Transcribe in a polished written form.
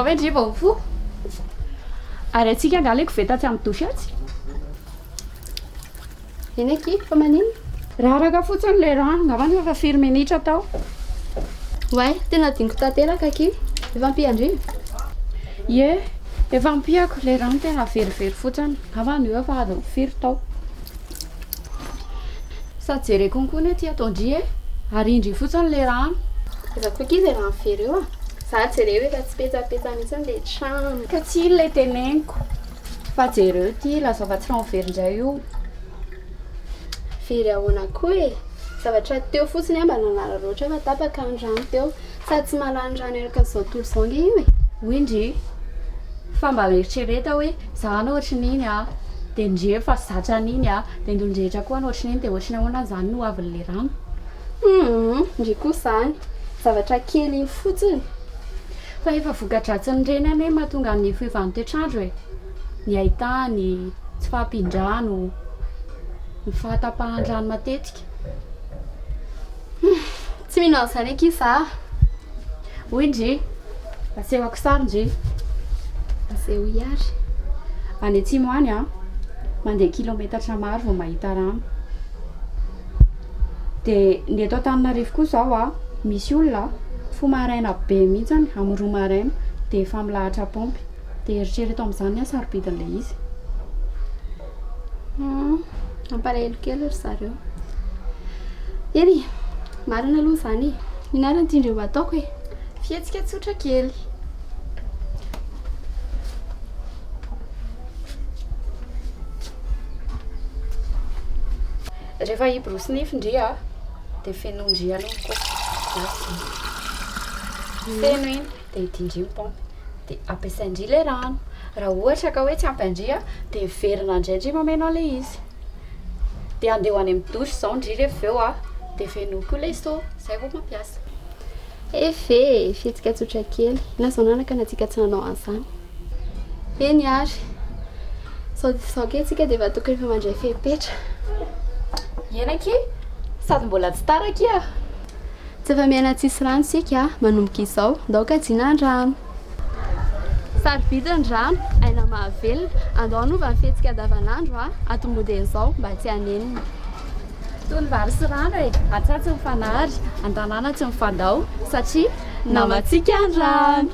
zao hoe ndriva ho fo ary atsika angaleko vetatsy amin'ny dosy atsy eny aky fa manino raha raka fotsiny le rano ngavany fa 4 minitra tao way tena diniko tanteraka aky efa ampiandrivo ye efa ampiako le rano tena verivery fotsiny ngavany eo efa adiny 4 tao sady jereko konkoa ny aty ataondry e ary indry fotsiny le rano efa koa izy raha very eo za jereo efa tsy petsapetsa mihitsy le trano ka tsy le teneniko fa jereo ty laza fa tsy rano very indray io very ahoana koa e zavatra teo fotsiny a mba nanara roatra fa tapaka ny rano teo sady tsy malany rano eraka zao tolo zao nge io e oindry fa mba mieritreretra hoe zahana ohatrin'iny a de ndre fa zatra an'iny a de ndolondrehitra koa nohatrin'iny de ohatriny ahoana zany no avin'le rano ndry koa zany zavatra kely iny fotsiny fa efa vokadratsiny reny ane mahatonga ny fiovan'ny toetrandro e ny haitany tsy fahampindrano ny fahatapahan-drano matetika tsy mino an'izany aky za oindry asehoko sary ndry aseho iary any atsimo any a mandeha kilometatra maro vao mahita rano de ny eto Antananarivo koa zao a misy olona fo maraina be mihitsiny amin'ny 2 maraina de efa milahatra pompy de eritrereto amin'izany a sarobidin'le izy ampalahelo kely ry zareo eny marina aloha zany minarany tiandreo ataoko e fietsika tsotra kely rehefa hibrosy-nify ndry a de fenondry aloha koa feno iny de hitindry pompy de ampiasaindry le rano raha ohatra ka hoe tsy ampyandry a de verina indraindry mameno an'le izy de andeho any amin'ny dosy zao ndry rehefa eo a de feno koa le so zay vao mampiasa efe fietsika tsotra kely na zao nanaka na tsika tsy nanao an'izany eny ary sao ke tsika de efa tokony efa mandray fepetra enaky sady mbola tsy taraky a tsy efa miaina tsisy rano sika manomboka izao ndaoka jinan-drano sary vidiny rano aina mahavelona andao anova ny fihetsika davanandro a atombodin'izao mba tsy hanenina tony vary sy rano e atsa tsy mifanary an-tanàna tsy mifandao satria namatsika ny rano